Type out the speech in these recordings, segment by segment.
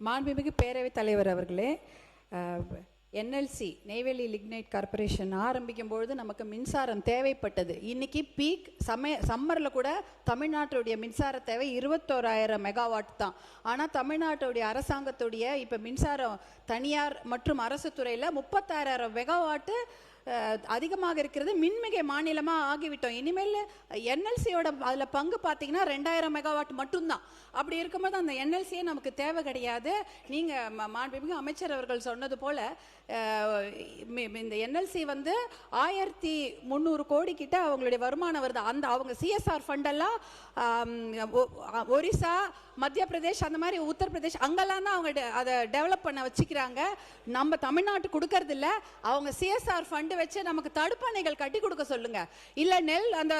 மாண்புமிகு பேரவைத் தலைவர் அவர்களே, என்எல்சி நெய்வேலி லிக்னைட் கார்பரேஷன் ஆரம்பிக்கும் பொழுது நமக்கு மின்சாரம் தேவைப்பட்டது. இன்னைக்கு பீக் சம்மரில் கூட தமிழ்நாட்டுடைய மின்சார தேவை 21,000 மெகாவாட் தான். ஆனால் தமிழ்நாட்டுடைய அரசாங்கத்துடைய இப்போ மின்சாரம் தனியார் மற்றும் அரசு துறையில் 36,000 மெகாவாட்டு அதிகமாக இருக்கிறது. மின்மிகை மாநிலமாக ஆகிவிட்டோம். இனிமேல் என்எல்சியோட அதில் பங்கு பார்த்தீங்கன்னா 2,000 மெகாவாட் மட்டும்தான். அப்படி இருக்கும்போது அந்த என்எல்சியே நமக்கு தேவை கிடையாது. நீங்கள் மாண்புமிகு அமைச்சர் அவர்கள் சொன்னது போல் இந்த என்எல்சி 1300 கோடி கிட்ட அவங்களுடைய வருமானம் வருது. அந்த அவங்க சிஎஸ்ஆர் ஃபண்டெல்லாம் ஒரிசா, மத்திய பிரதேஷ், அந்த மாதிரி உத்தரப்பிரதேஷ் அங்கெல்லாம் தான் அவங்க அதை டெவலப் பண்ண வச்சுக்கிறாங்க. நம்ம தமிழ்நாட்டு கொடுக்கறது இல்லை. அவங்க சிஎஸ்ஆர் ஃபண்டு வச்சு நமக்கு தடுப்பணைகள் கட்டி கொடுக்க சொல்லுங்க, இல்ல நெல் அந்த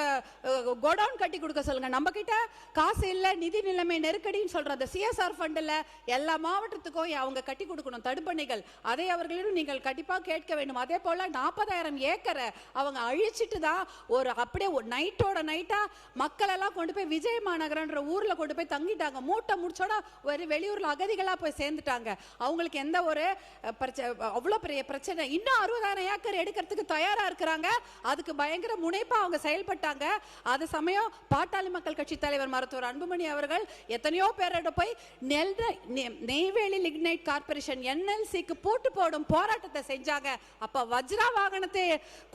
கோடவுன் கட்டி கொடுக்க சொல்லுங்க. நம்ம கிட்ட காசு இல்ல, நிதி நிலைமை நெருக்கடின்னு சொல்ற அந்த சிஎஸ்ஆர் ஃபண்ட்ல எல்லா மாவட்டத்துக்கும் அவங்க கட்டி கொடுக்கணும் தடுப்பணைகள். அதை அவர்களிடம் நீங்கள் கண்டிப்பா கேட்க வேண்டும். அதே போல 40,000 ஏக்கரை அவங்க அழிச்சிட்டு தான் ஒரு அப்படியே நைட்டோட நைட்டா மக்கள் எல்லாம் கொண்டு போய் விஜய மாநகரன்ற ஊர்ல கொண்டு போய் தங்கிட்டாங்க. மூட்டை முடிச்சோட ஒரு வெளியூர்ல அகதிகளா போய் சேர்ந்துட்டாங்க. அவங்களுக்கு எந்த ஒரு அவ்வளவு பெரிய பிரச்சனை. இன்னும் 60,000 ஏக்கர் எடுக்கிறதுக்கு தயாரா இருக்கிறாங்க. அதுக்கு பயங்கர முனைப்பா அவங்க செயல்பட்டாங்க. அது சமயம் பாட்டாளி மக்கள் கட்சி தலைவர் மருத்துவர் அன்புமணி அவர்கள் எத்தனையோ பேரோட போய் நெய்வேலி லிக்னைட் கார்பரேஷன் என்எல்சிக்கு பூட்டு போடும் போராட்டத்தை செஞ்சாங்க. அப்ப வஜ்ரா வாகனத்தை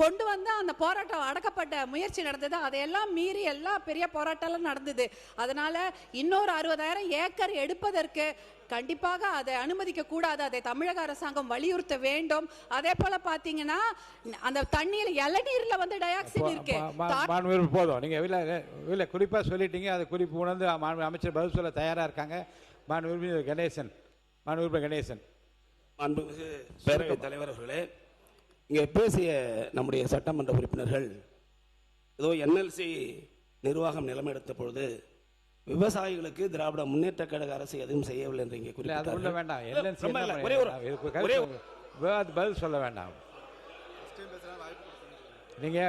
கொண்டு வந்து அந்த போராட்டம் அடக்கப்பட்ட முயற்சி நடந்தது. அதையெல்லாம் மீறி எல்லா பெரிய போராட்டம் நடந்தது. அதனால இன்னொரு 60,000 ஏக்கர் எடுப்பதற்கு கண்டிப்பாக அதை அனுமதிக்க கூடாது. அதை தமிழக அரசாங்கம் வலியுறுத்த வேண்டும். அதே போல பாத்தீங்கன்னா அந்த தண்ணீர் இளநீர்ல டயாக்சைடு இருக்கு. போதும், நீங்க இல்ல குறிப்பா சொல்லிட்டீங்க. அது குறிப்பு உணர்ந்து அமைச்சர் பதில் சொல்ல தயாரா இருக்காங்க. கணேசன், மாண்புமிகு பேரவைத் தலைவர் அவர்களே, இங்கே பேசிய நம்முடைய சட்டமன்ற உறுப்பினர்கள் ஏதோ என்எல்சி நிர்வாகம் நிலைமெடுத்த பொழுது விவசாயிகளுக்கு திராவிட முன்னேற்ற கழக அரசு எதுவும் செய்யவில்லை என்று இங்கே பதில் சொல்ல வேண்டாம். நீங்க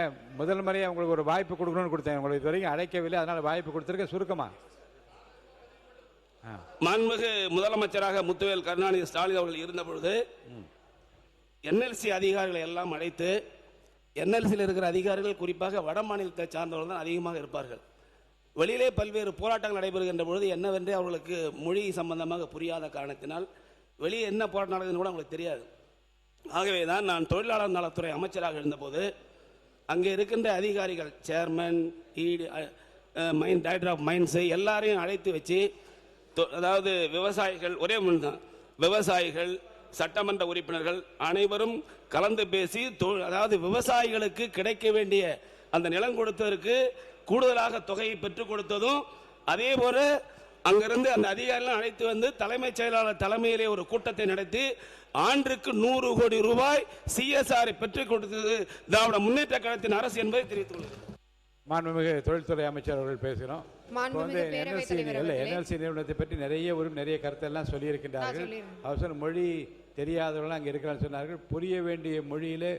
முதல் முறையாக உங்களுக்கு ஒரு வாய்ப்பு கொடுக்கணும்னு கொடுத்தேன். உங்களுக்கு இது வரைக்கும் அழைக்கவில்லை, அதனால வாய்ப்பு கொடுத்திருக்க. சுருக்கமா மாண்புமிகு முதலமைச்சராக முத்துவேல் கருணாநிதி ஸ்டாலின் அவர்கள் இருந்த பொழுது என்எல்சி அதிகாரிகளை எல்லாம் அழைத்து, என்எல்சியில் இருக்கிற அதிகாரிகள் குறிப்பாக வட மாநிலத்தை சார்ந்தவர்கள் தான் அதிகமாக இருப்பார்கள். வெளியிலே பல்வேறு போராட்டங்கள் நடைபெறுகின்ற பொழுது என்னவென்றே அவர்களுக்கு மொழி சம்பந்தமாக புரியாத காரணத்தினால் வெளியே என்ன போராட்டம் நடக்குதுன்னு கூட அவங்களுக்கு தெரியாது. ஆகவே தான் நான் தொழிலாளர் நலத்துறை அமைச்சராக இருந்தபோது அங்கே இருக்கின்ற அதிகாரிகள், சேர்மன், டைரக்டர் ஆஃப் மைன்ஸ் எல்லாரையும் அழைத்து வச்சு, அதாவது விவசாயிகள், ஒரே தான் விவசாயிகள், சட்டமன்ற உறுப்பினர்கள் அனைவரும் கலந்து பேசி, அதாவது விவசாயிகளுக்கு கிடைக்க வேண்டிய அந்த நிலம் கொடுத்ததற்கு கூடுதலாக தொகையை பெற்றுக் கொடுத்ததும், அதே போல அங்கிருந்து அந்த அதிகாரிகள் அழைத்து வந்து தலைமைச் செயலாளர் தலைமையிலே ஒரு கூட்டத்தை நடத்தி ஆண்டுக்கு 100 கோடி ரூபாய் சிஎஸ்ஆர் பெற்றுக் கொடுத்தது திராவிட முன்னேற்ற கழகத்தின் அரசு என்பதை தெரிவித்துக் கொள்கிறேன். மாண்புமிகு தொழில்துறை அமைச்சர் அவர்கள் பேசுகிறோம். என்எல்சி நிறுவனத்தை பற்றி நிறைய கருத்தெல்லாம் சொல்லியிருக்கின்றார்கள். அவசர மொழி தெரியாதவர்கள் அங்கே இருக்கிறான்னு சொன்னார்கள். புரிய வேண்டிய மொழியிலே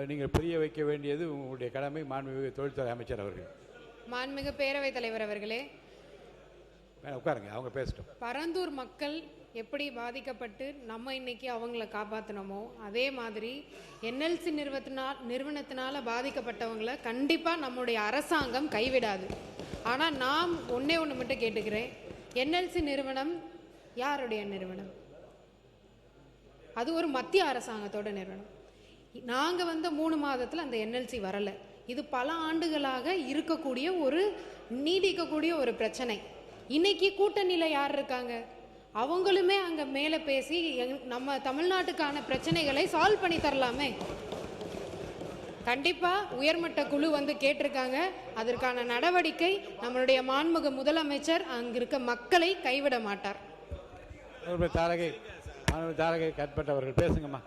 நீங்கள் புரிய வைக்க வேண்டியது உங்களுடைய கடமை. மாண்புமிகு தொழில்துறை அமைச்சர் அவர்கள். மாண்புமிகு பேரவைத் தலைவர் அவர்களே, உட்காருங்க, அவங்க பேசட்டும். பரந்தூர் மக்கள் எப்படி பாதிக்கப்பட்டு நம்ம இன்னைக்கு அவங்கள காப்பாற்றணுமோ அதே மாதிரி என்எல்சி நிறுவனத்தினால பாதிக்கப்பட்டவங்களை கண்டிப்பாக நம்முடைய அரசாங்கம் கைவிடாது. ஆனால் நாம் ஒன்று மட்டும் கேட்டுக்கிறேன், என்எல்சி நிறுவனம் யாருடைய நிறுவனம்? அது ஒரு மத்திய அரசாங்கத்தோட நிறுவனம். நாங்கள் 3 மாதத்தில் அந்த என்எல்சி வரலை. இது பல ஆண்டுகளாக இருக்கக்கூடிய நீடிக்கக்கூடிய ஒரு பிரச்சனை. இன்னைக்கு கூட்டணியில் யார் இருக்காங்க? அவங்களுமே அங்கே மேலே பேசி நம்ம தமிழ்நாட்டுக்கான பிரச்சனைகளை சால்வ் பண்ணி தரலாமே. கண்டிப்பாக உயர்மட்ட குழு கேட்டிருக்காங்க. அதற்கான நடவடிக்கை நம்மளுடைய மாண்புமிகு முதலமைச்சர் அங்கு இருக்க மக்களை கைவிட மாட்டார். தாரகை கட்பட்டவர்கள் பேசுங்கம்மா.